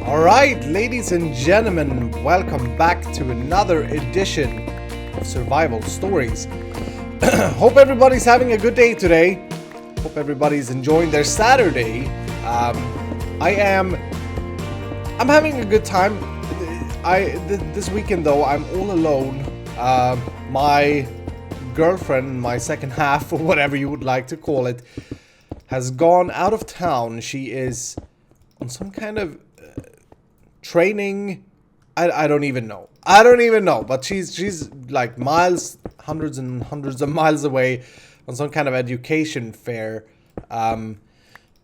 Alright, ladies and gentlemen, welcome back to another edition of Survival Stories. Hope everybody's having a good day today. Hope everybody's enjoying their Saturday. I'm having a good time. This weekend though, I'm all alone. My girlfriend, my second half, or whatever you would like to call it, has gone out of town. She is on some kind of training. I don't even know. But she's like miles, hundreds and hundreds of miles away on some kind of education fair.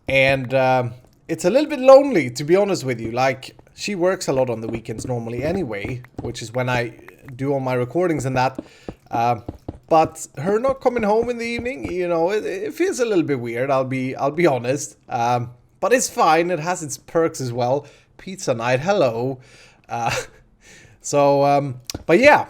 It's a little bit lonely, to be honest with you. Like, she works a lot on the weekends normally anyway, which is when I do all my recordings and that. But her not coming home in the evening, you know, it feels a little bit weird. I'll be honest. But it's fine. It has its perks as well. Pizza night, hello. But yeah.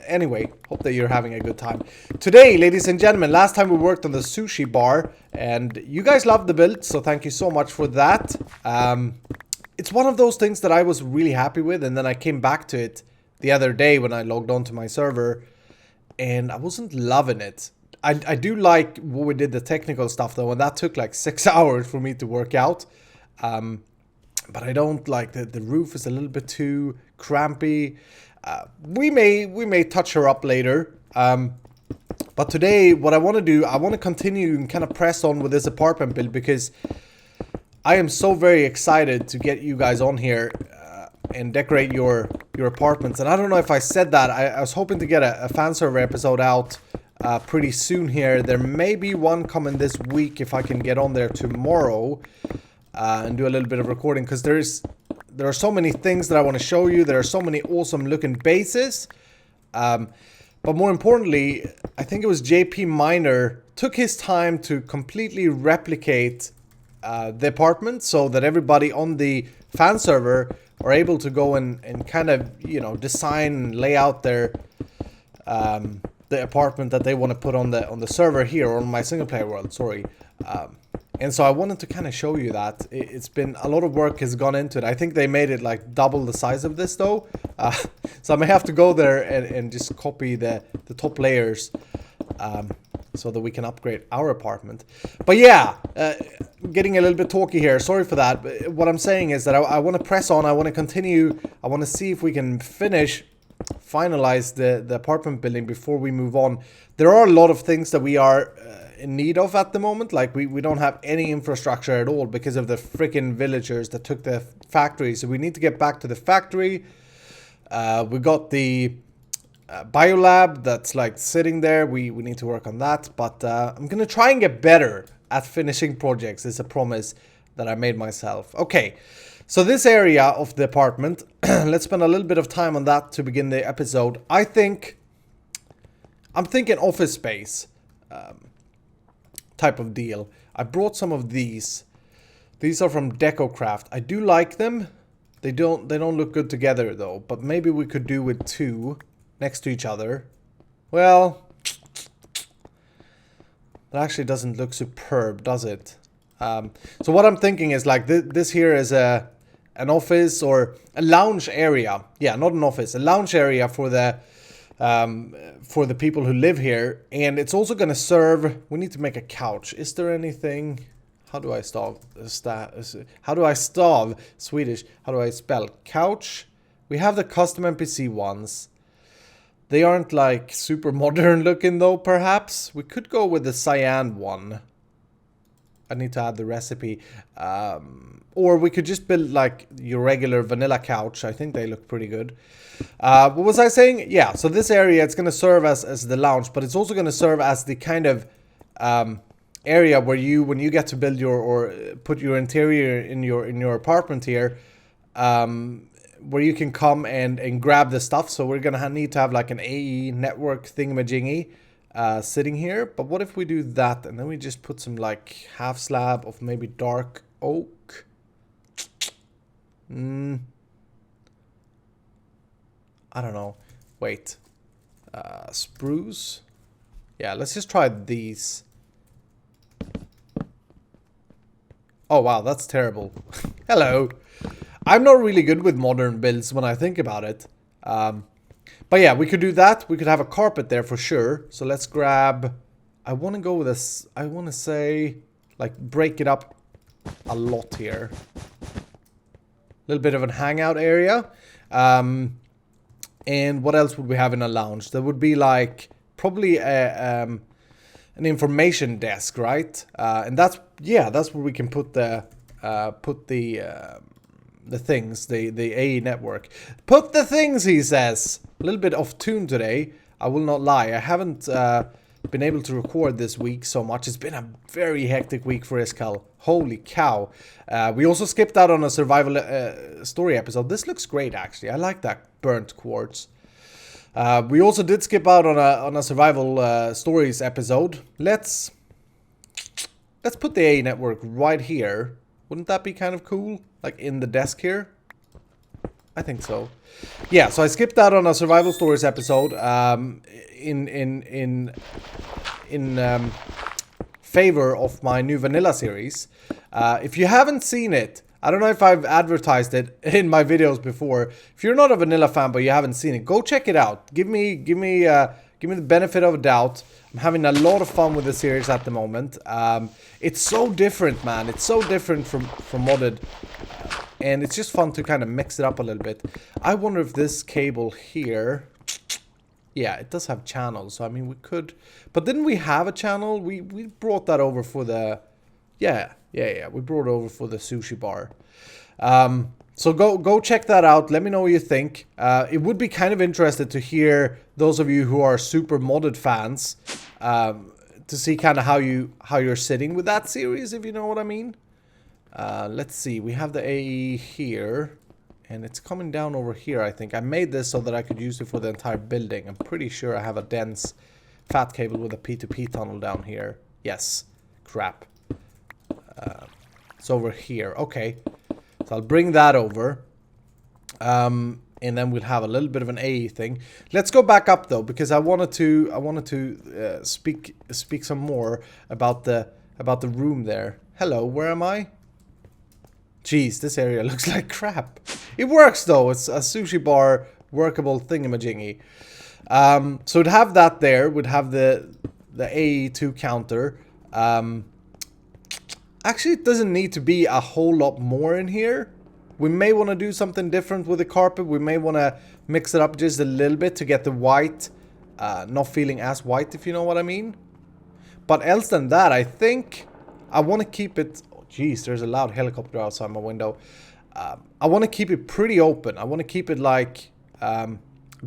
Anyway, hope that you're having a good time. Today, ladies and gentlemen, last time we worked on the sushi bar, and you guys loved the build, so thank you so much for that. It's one of those things that I was really happy with, and then I came back to it the other day when I logged onto my server, and I wasn't loving it. I do like what we did, the technical stuff though, and that took like 6 hours for me to work out. But I don't like the roof is a little bit too crampy. We may touch her up later. But today, what I want to do, I want to continue and kind of press on with this apartment build because I am so very excited to get you guys on here and decorate your apartments. And I don't know if I said that. I was hoping to get a fan server episode out pretty soon here. There may be one coming this week if I can get on there tomorrow and do a little bit of recording, because there are so many things that I want to show you. There are so many awesome looking bases. But more importantly, I think it was JP Miner took his time to completely replicate the apartment so that everybody on the fan server are able to go and kind of, you know, design and lay out their the apartment that they want to put on the server here, or on my single player world, sorry. And so I wanted to kind of show you that. It's been a lot of work has gone into it. I think they made it like double the size of this though. So I may have to go there and just copy the top layers so that we can upgrade our apartment. But yeah, getting a little bit talky here. Sorry for that. But what I'm saying is that I want to press on. I want to continue. I want to see if we can finalize the apartment building before we move on. There are a lot of things that we are in need of at the moment. Like we don't have any infrastructure at all because of the freaking villagers that took the factory. So we need to get back to the factory. We got the biolab that's like sitting there. We need to work on that. But I'm gonna try and get better at finishing projects. It's a promise that I made myself. Okay, so this area of the apartment, let's spend a little bit of time on that to begin the episode. I'm thinking office space type of deal. I brought some of these. These are from BiblioCraft. I do like them. They don't look good together though, but maybe we could do with two next to each other. Well, that actually doesn't look superb, does it? So what I'm thinking is like this here is an office or a lounge area. Yeah, not an office, a lounge area for the people who live here, and it's also going to serve. We need to make a couch. Is there anything? How do I starve Swedish? How do I spell couch? We have the custom NPC ones. They aren't like super modern looking though. Perhaps we could go with the cyan one. I need to add the recipe. Or we could just build like your regular vanilla couch. I think they look pretty good. What was I saying? Yeah, so this area, it's going to serve as the lounge, but it's also going to serve as the kind of area where when you get to build or put your interior in your apartment here, where you can come and grab the stuff. So we're going to need to have like an AE network thingamajiggy sitting here. But what if we do that and then we just put some like half slab of maybe dark oak? I don't know. Wait. Spruce? Yeah, let's just try these. Oh, wow, that's terrible. Hello. I'm not really good with modern builds when I think about it. But yeah, we could do that. We could have a carpet there for sure. So let's grab... I want to go with this. I want to say, like, break it up a lot here. A little bit of a hangout area. And what else would we have in a lounge? There would be like probably an information desk, right? And that's where we can put the things, the AE network. Put the things, he says. A little bit off tune today. I will not lie. I haven't been able to record this week so much. It's been a very hectic week for Iskall. Holy cow. We also skipped out on a survival story episode. This looks great, actually. I like that burnt quartz. We also did skip out on a survival stories episode. Let's put the AE network right here. Wouldn't that be kind of cool? Like in the desk here? I think so. Yeah, so I skipped out on a survival stories episode in favor of my new vanilla series. If you haven't seen it, I don't know if I've advertised it in my videos before. If you're not a vanilla fan but you haven't seen it, go check it out. Give me the benefit of a doubt. I'm having a lot of fun with the series at the moment. It's so different, man. It's so different from modded. And it's just fun to kind of mix it up a little bit. I wonder if this cable here... Yeah, it does have channels. So, I mean, we could... But didn't we have a channel? We brought that over for the... Yeah. We brought it over for the sushi bar. So go check that out. Let me know what you think. It would be kind of interesting to hear those of you who are super modded fans to see kind of how you're sitting with that series, if you know what I mean. Let's see. We have the AE here, and it's coming down over here. I think I made this so that I could use it for the entire building. I'm pretty sure I have a dense fat cable with a P2P tunnel down here. Yes. Crap. It's over here. Okay. So I'll bring that over. And then we'll have a little bit of an AE thing. Let's go back up though, because I wanted to speak some more about the room there. Hello, where am I? Jeez, this area looks like crap. It works though. It's a sushi bar workable thingamajiggy. So we'd have that there. We'd have the AE2 counter. Actually, it doesn't need to be a whole lot more in here. We may want to do something different with the carpet. We may want to mix it up just a little bit to get the white not feeling as white, if you know what I mean. But else than that, I think I want to keep it... Oh, geez, there's a loud helicopter outside my window. I want to keep it pretty open. I want to keep it like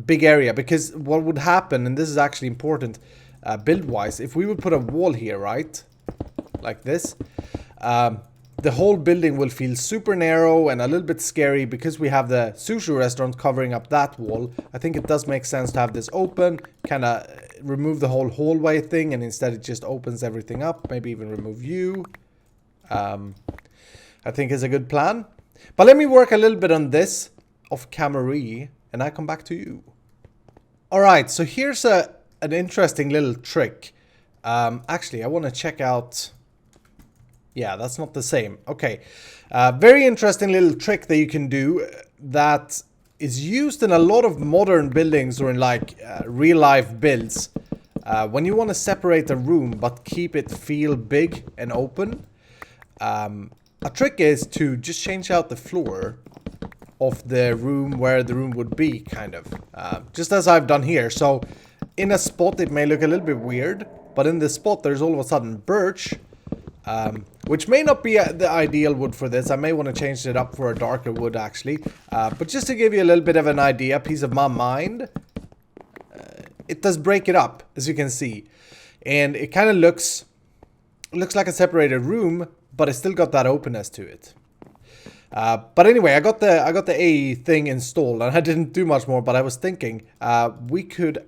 big area, because what would happen, and this is actually important build-wise, if we would put a wall here, right? Like this. The whole building will feel super narrow and a little bit scary because we have the sushi restaurant covering up that wall. I think it does make sense to have this open, kind of remove the whole hallway thing, and instead it just opens everything up. Maybe even remove you. I think is a good plan. But let me work a little bit on this off camera, and I come back to you. Alright, so here's an interesting little trick. Actually, I want to check out... Yeah, that's not the same. Okay. Very interesting little trick that you can do that is used in a lot of modern buildings or in like real life builds. When you want to separate a room but keep it feel big and open. A trick is to just change out the floor of the room where the room would be, kind of. Just as I've done here. So in a spot it may look a little bit weird, but in this spot there's all of a sudden birch. Which may not be the ideal wood for this. I may want to change it up for a darker wood, actually. But just to give you a little bit of an idea, piece of my mind, it does break it up, as you can see. And it kind of looks like a separated room, but it's still got that openness to it. But anyway, I got the AE thing installed, and I didn't do much more, but I was thinking we could...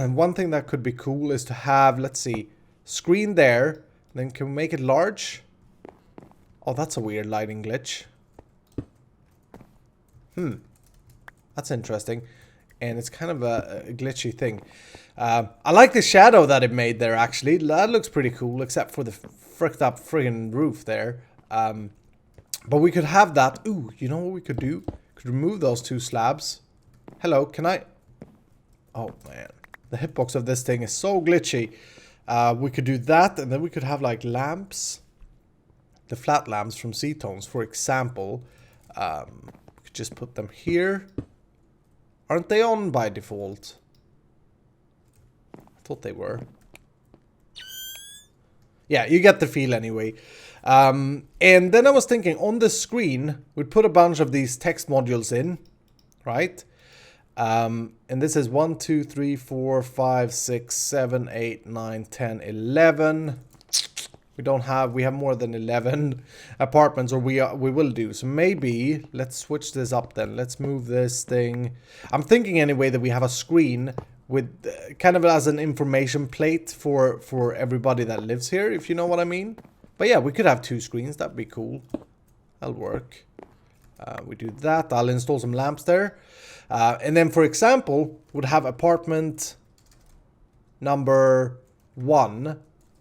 one thing that could be cool is to have, let's see, screen there. Then can we make it large? Oh, that's a weird lighting glitch. That's interesting. And it's kind of a glitchy thing. I like the shadow that it made there, actually. That looks pretty cool, except for the fricked up friggin' roof there. But we could have that. Ooh, you know what we could do? Could remove those 2 slabs. Hello, can I? Oh man, the hitbox of this thing is so glitchy. We could do that, and then we could have like lamps. The flat lamps from C-Tones, for example. We could just put them here. Aren't they on by default? I thought they were. Yeah, you get the feel anyway. And then I was thinking, on the screen, we'd put a bunch of these text modules in, right? And this is 1, 2, 3, 4, 5, 6, 7, 8, 9, 10, 11. We have more than 11 apartments, or we will do. So maybe let's switch this up then. Let's move this thing. I'm thinking anyway that we have a screen with kind of as an information plate for everybody that lives here, if you know what I mean. But yeah, we could have 2 screens. That'd be cool. That'll work. We do that. I'll install some lamps there. And then, for example, would have apartment number 1,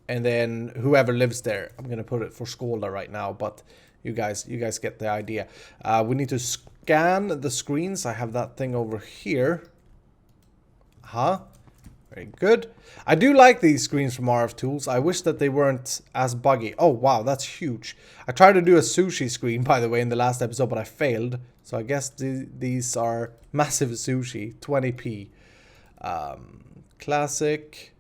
and then whoever lives there. I'm gonna put it for Skolda right now, but you guys get the idea. We need to scan the screens. I have that thing over here. Very good. I do like these screens from RF Tools. I wish that they weren't as buggy. Oh, wow, that's huge. I tried to do a sushi screen, by the way, in the last episode, but I failed. So I guess these are massive sushi, 20p. Classic.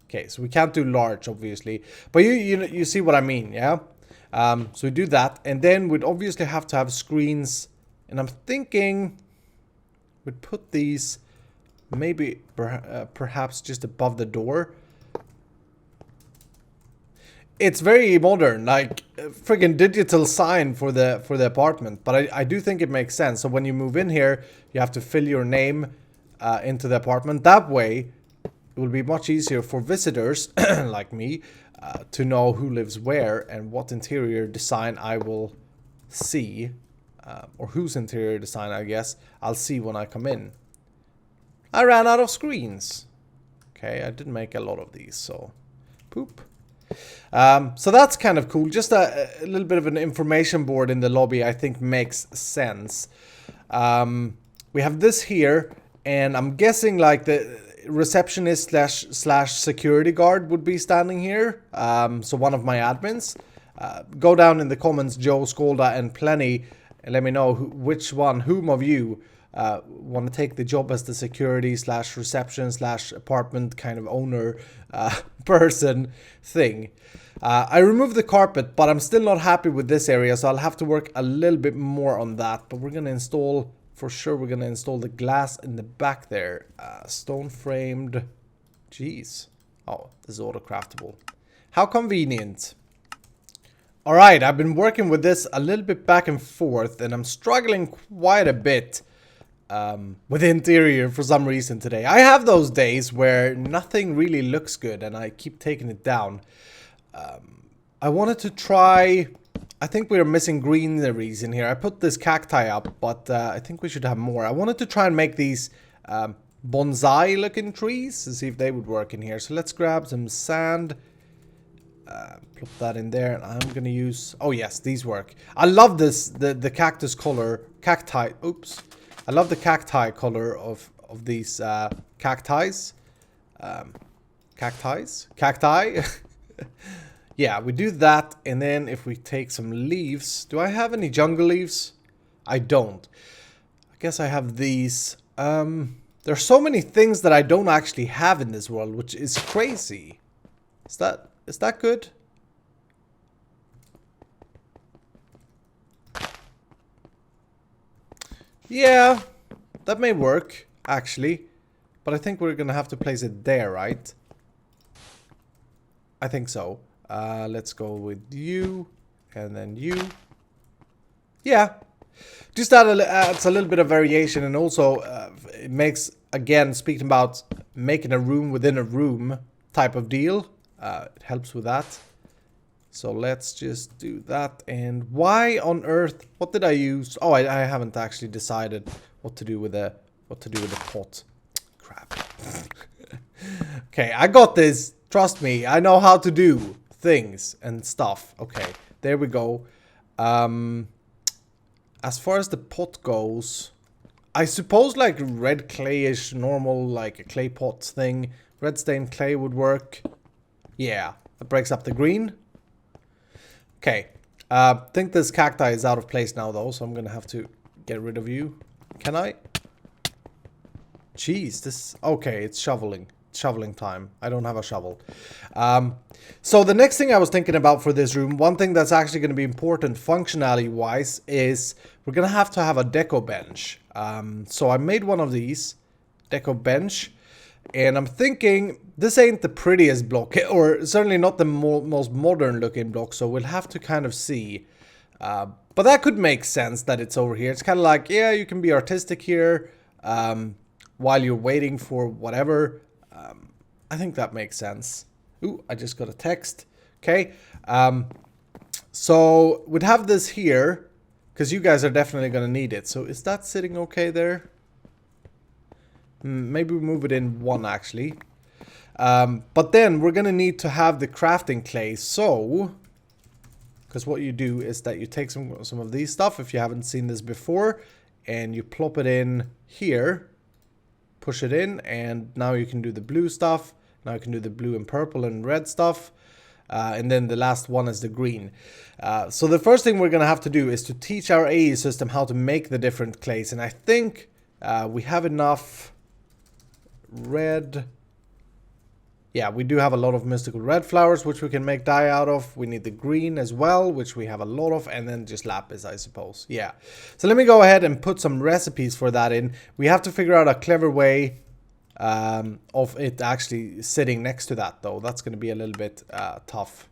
Okay, so we can't do large, obviously. But you see what I mean, yeah? So we do that, and then we'd obviously have to have screens. And I'm thinking we'd put these maybe perhaps just above the door. It's very modern, like friggin' digital sign for the apartment. But I do think it makes sense. So when you move in here, you have to fill your name into the apartment. That way, it will be much easier for visitors like me to know who lives where and what interior design I will see. Or whose interior design, I guess, I'll see when I come in. I ran out of screens. Okay, I did make a lot of these, so poop. So that's kind of cool. Just a little bit of an information board in the lobby, I think makes sense. We have this here, and I'm guessing like the receptionist slash security guard would be standing here. So one of my admins. Go down in the comments, Joe, Skolda, and Plenty, and let me know whom of you want to take the job as the security slash reception slash apartment kind of owner person thing. I removed the carpet, but I'm still not happy with this area, so I'll have to work a little bit more on that. But we're going to install, for sure, we're going to install the glass in the back there. Stone framed. Jeez. Oh, this is auto-craftable. How convenient. Alright, I've been working with this a little bit back and forth, and I'm struggling quite a bit with the interior for some reason today. I have those days where nothing really looks good and I keep taking it down. I wanted to try... I think we're missing greeneries in here. I put this cacti up, but I think we should have more. I wanted to try and make these bonsai looking trees to see if they would work in here. So let's grab some sand. Put that in there, and I'm gonna use... Oh yes, these work. I love this, the cactus color, cacti. Oops. I love the cacti color of these cacti. Cacti. Yeah, we do that, and then if we take some leaves, do I have any jungle leaves? I don't. I guess I have these. There are so many things that I don't actually have in this world, which is crazy. Is that good? Yeah, that may work, actually. But I think we're gonna have to place it there, right? I think so. Let's go with you, and then you. Yeah. Just adds a little bit of variation, and also it makes, again, speaking about making a room within a room type of deal. It helps with that. So let's just do that. And why on earth? What did I use? Oh, I haven't actually decided what to do with the pot. Crap. Okay, I got this. Trust me, I know how to do things and stuff. Okay, there we go. As far as the pot goes, I suppose like red clayish, normal, like a clay pot thing. Red stained clay would work. Yeah, it breaks up the green. Okay, I think this cacti is out of place now though, so I'm gonna have to get rid of you. Can I? Jeez, this... Okay, it's shoveling. Shoveling time. I don't have a shovel. So the next thing I was thinking about for this room, one thing that's actually going to be important functionality wise is we're going to have a deco bench. So I made one of these deco bench, and I'm thinking this ain't the prettiest block, or certainly not the most modern looking block, so we'll have to kind of see. But that could make sense that it's over here. It's kind of like, yeah, you can be artistic here while you're waiting for whatever. I think that makes sense. Ooh, I just got a text. Okay. So we'd have this here because you guys are definitely going to need it. So is that sitting okay there? Maybe we move it in one actually. But then we're going to need to have the crafting clay. So, because what you do is that you take some of these stuff, if you haven't seen this before, and you plop it in here, push it in, and now you can do the blue stuff. Now you can do the blue and purple and red stuff. And then the last one is the green. So the first thing we're going to have to do is to teach our AE system how to make the different clays. And I think we have enough red. Yeah, we do have a lot of mystical red flowers, which we can make dye out of. We need the green as well, which we have a lot of. And then just lapis, I suppose. Yeah. So let me go ahead and put some recipes for that in. We have to figure out a clever way of it actually sitting next to that, though. That's going to be a little bit tough.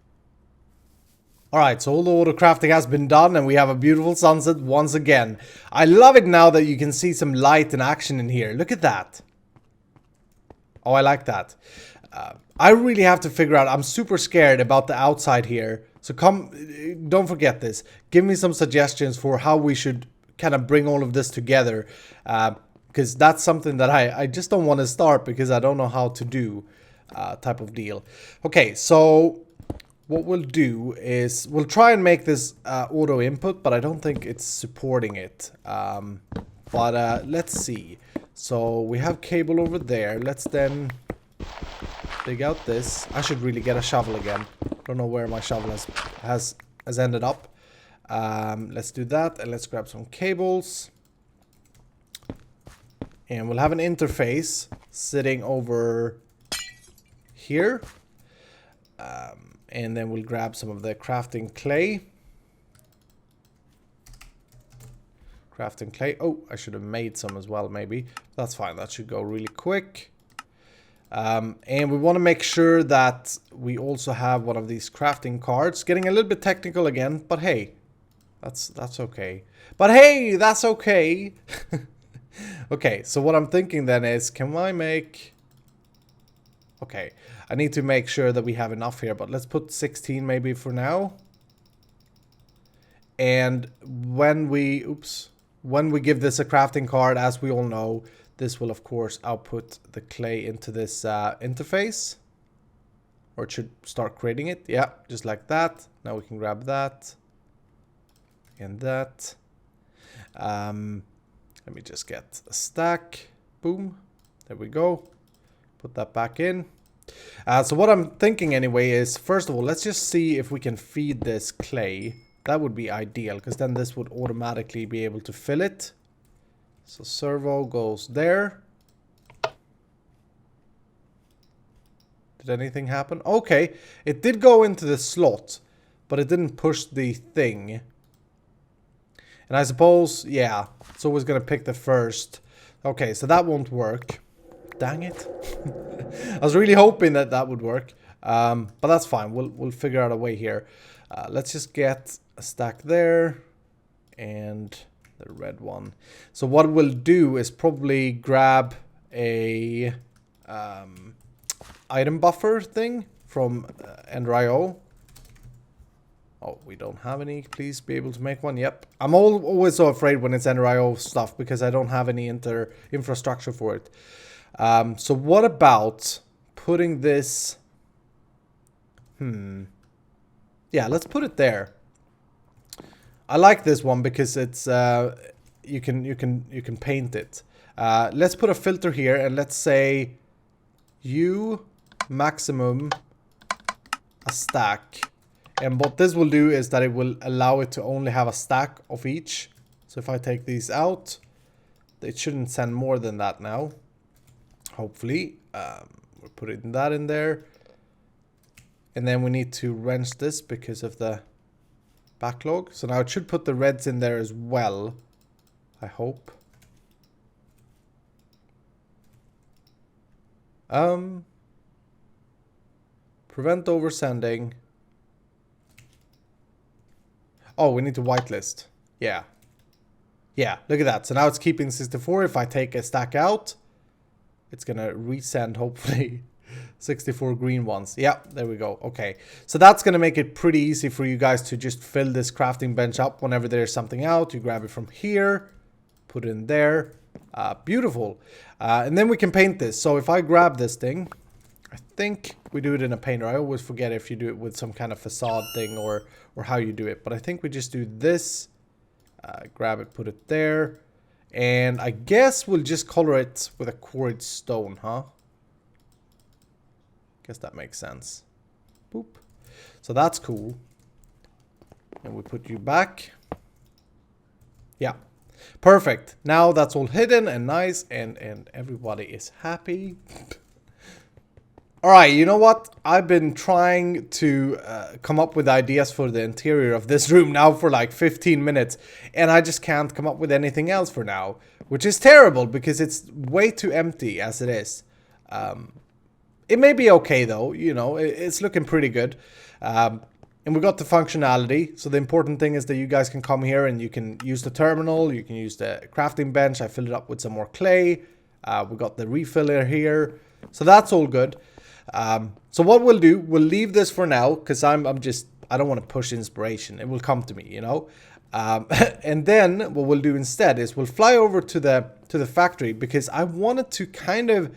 Alright, so all the auto crafting has been done, and we have a beautiful sunset once again. I love it now that you can see some light and action in here. Look at that. Oh, I like that. I really have to figure out, I'm super scared about the outside here. So don't forget this. Give me some suggestions for how we should kind of bring all of this together. Because that's something that I just don't want to start because I don't know how to do type of deal. Okay, so what we'll do is we'll try and make this auto input, but I don't think it's supporting it. But let's see. So we have cable over there. Let's then dig out this. I should really get a shovel again. Don't know where my shovel has ended up. Let's do that, and let's grab some cables. And we'll have an interface sitting over here. And then we'll grab some of the crafting clay. Crafting clay. Oh, I should have made some as well, maybe. That's fine. That should go really quick. And we want to make sure that we also have one of these crafting cards. Getting a little bit technical again, but hey, that's okay. But hey, that's okay. Okay, so what I'm thinking then is, can I make... Okay, I need to make sure that we have enough here, but let's put 16 maybe for now. And when we... Oops. When we give this a crafting card, as we all know, this will of course output the clay into this interface. Or it should start creating it. Yeah, just like that. Now we can grab that. And that. Let me just get a stack. Boom. There we go. Put that back in. So what I'm thinking anyway is, first of all, let's just see if we can feed this clay. That would be ideal, because then this would automatically be able to fill it. So servo goes there. Did anything happen? Okay, it did go into the slot, but it didn't push the thing. And I suppose, yeah, it's always going to pick the first. Okay, so that won't work. Dang it. I was really hoping that that would work. But that's fine. We'll figure out a way here. Let's just get a stack there. And the red one. So what we'll do is probably grab a item buffer thing from EnderIO. Oh, we don't have any. Please be able to make one. Yep. I'm always so afraid when it's EnderIO stuff because I don't have any infrastructure for it. So what about putting this... Yeah, let's put it there. I like this one because it's you can paint it. Let's put a filter here and let's say U maximum a stack. And what this will do is that it will allow it to only have a stack of each. So if I take these out, it shouldn't send more than that now. Hopefully. We're putting that in there. And then we need to wrench this because of the backlog. So now it should put the reds in there as well. I hope. Prevent oversending. Oh, we need to whitelist. Yeah. Yeah, look at that. So now it's keeping 64. If I take a stack out, it's gonna resend hopefully 64 green ones. Yeah, there we go. Okay, so that's gonna make it pretty easy for you guys to just fill this crafting bench up whenever there's something out. You grab it from here, put it in there. Beautiful. And then we can paint this. So if I grab this thing, I think we do it in a painter. I always forget if you do it with some kind of facade thing or how you do it. But I think we just do this. Grab it, put it there. And I guess we'll just color it with a quarried stone, huh? Guess that makes sense. Boop. So that's cool. And we put you back. Yeah. Perfect. Now that's all hidden and nice and everybody is happy. Alright, you know what? I've been trying to come up with ideas for the interior of this room now for like 15 minutes. And I just can't come up with anything else for now. Which is terrible because it's way too empty as it is. It may be okay though, you know, it's looking pretty good. And we got the functionality. So the important thing is that you guys can come here and you can use the terminal. You can use the crafting bench. I filled it up with some more clay. We got the refiller here. So that's all good. So what we'll do, we'll leave this for now because I don't want to push inspiration. It will come to me, you know. And then what we'll do instead is we'll fly over to the factory because I wanted to kind of,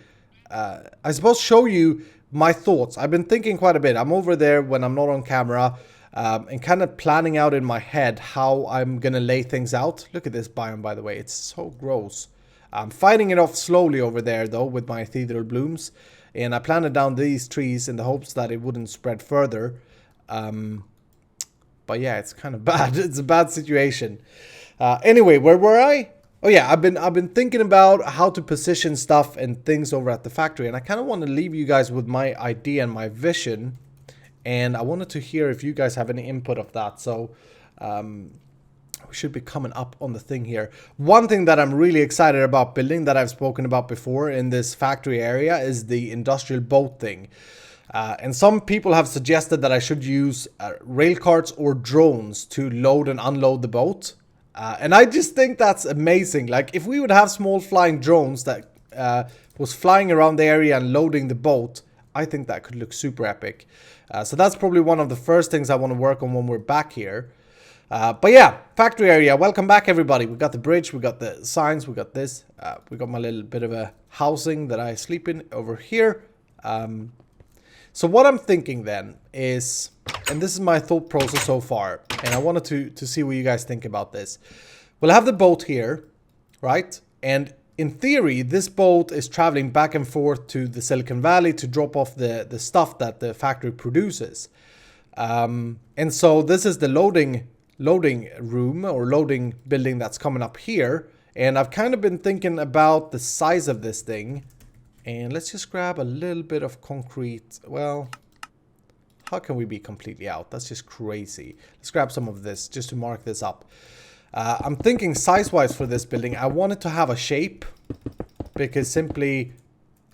I suppose, show you my thoughts. I've been thinking quite a bit. I'm over there when I'm not on camera and kind of planning out in my head how I'm going to lay things out. Look at this biome, by the way. It's so gross. I'm fighting it off slowly over there, though, with my ethereal blooms. And I planted down these trees in the hopes that it wouldn't spread further. But yeah, it's kind of bad. It's a bad situation. Anyway, where were I? Oh yeah, I've been thinking about how to position stuff and things over at the factory. And I kind of want to leave you guys with my idea and my vision. And I wanted to hear if you guys have any input of that. So we should be coming up on the thing here. One thing that I'm really excited about building that I've spoken about before in this factory area is the industrial boat thing. And some people have suggested that I should use rail carts or drones to load and unload the boat. And I just think that's amazing. Like if we would have small flying drones that was flying around the area and loading the boat, I think that could look super epic. So that's probably one of the first things I want to work on when we're back here. But yeah, factory area. Welcome back, everybody. We got the bridge, we got the signs, we got this. We got my little bit of a housing that I sleep in over here. So what I'm thinking then is, and this is my thought process so far, and I wanted to see what you guys think about this. We'll have the boat here, right? And in theory, this boat is traveling back and forth to the Silicon Valley to drop off the stuff that the factory produces. And so this is the loading room or loading building that's coming up here. And I've kind of been thinking about the size of this thing. And let's just grab a little bit of concrete. Well, how can we be completely out? That's just crazy. Let's grab some of this just to mark this up. I'm thinking size-wise for this building, I want it to have a shape. Because simply,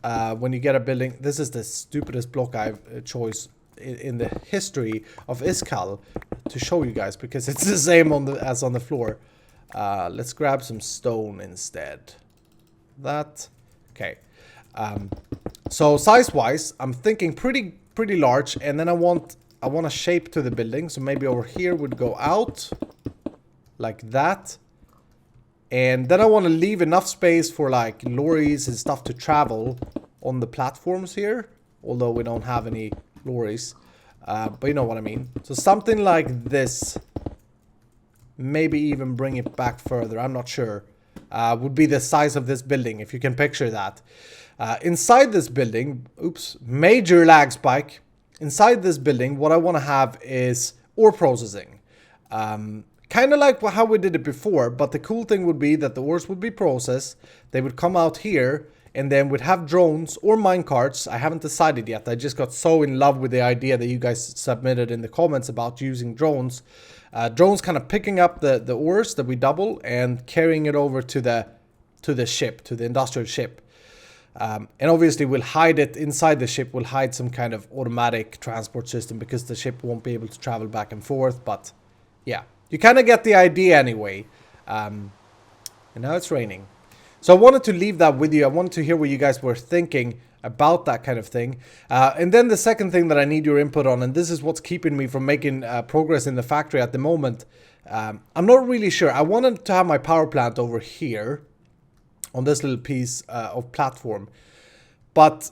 when you get a building, this is the stupidest block I've choice in the history of Iskall to show you guys. Because it's the same as on the floor. Let's grab some stone instead. That, okay. So size-wise, I'm thinking pretty large, and then I want a shape to the building. So maybe over here would go out like that, and then I want to leave enough space for like lorries and stuff to travel on the platforms here. Although we don't have any lorries, but you know what I mean. So something like this, maybe even bring it back further, I'm not sure, would be the size of this building, if you can picture that. Inside this building, oops, major lag spike. Inside this building, what I want to have is ore processing. Kind of like how we did it before, but the cool thing would be that the ores would be processed, they would come out here, and then we'd have drones or minecarts. I haven't decided yet. I just got so in love with the idea that you guys submitted in the comments about using drones. Drones kind of picking up the ores that we double and carrying it over to the ship, to the industrial ship. And obviously we'll hide it inside the ship. We'll hide some kind of automatic transport system because the ship won't be able to travel back and forth. But yeah, you kind of get the idea anyway. And now it's raining. So I wanted to leave that with you. I wanted to hear what you guys were thinking about that kind of thing. And then the second thing that I need your input on, and this is what's keeping me from making progress in the factory at the moment. I'm not really sure. I wanted to have my power plant over here on this little piece of platform. But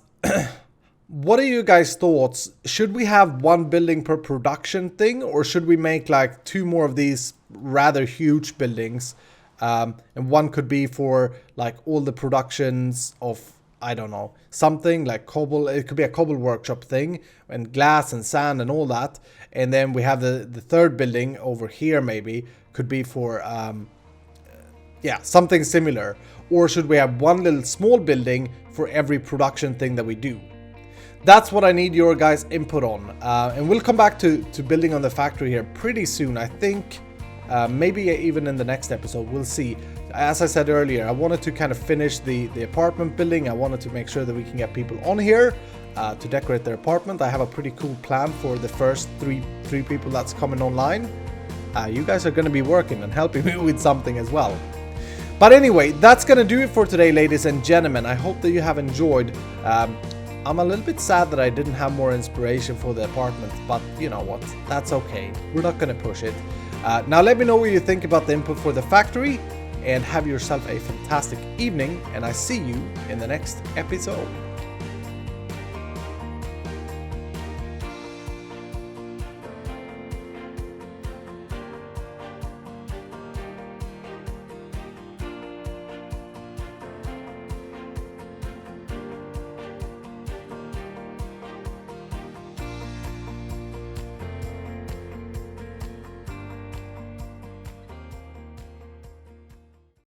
what are you guys' thoughts? Should we have one building per production thing, or should we make like 2 more of these rather huge buildings? And one could be for like all the productions of, I don't know, something like cobble. It could be a cobble workshop thing, and glass and sand and all that. And then we have the third building over here, maybe could be for yeah, something similar. Or should we have one little small building for every production thing that we do? That's what I need your guys' input on. And we'll come back to building on the factory here pretty soon. I think maybe even in the next episode, we'll see. As I said earlier, I wanted to kind of finish the apartment building. I wanted to make sure that we can get people on here to decorate their apartment. I have a pretty cool plan for the first three people that's coming online. You guys are going to be working and helping me with something as well. But anyway, that's going to do it for today, ladies and gentlemen. I hope that you have enjoyed. I'm a little bit sad that I didn't have more inspiration for the apartment, but you know what? That's okay. We're not going to push it. Now let me know what you think about the input for the factory, and have yourself a fantastic evening, and I see you in the next episode.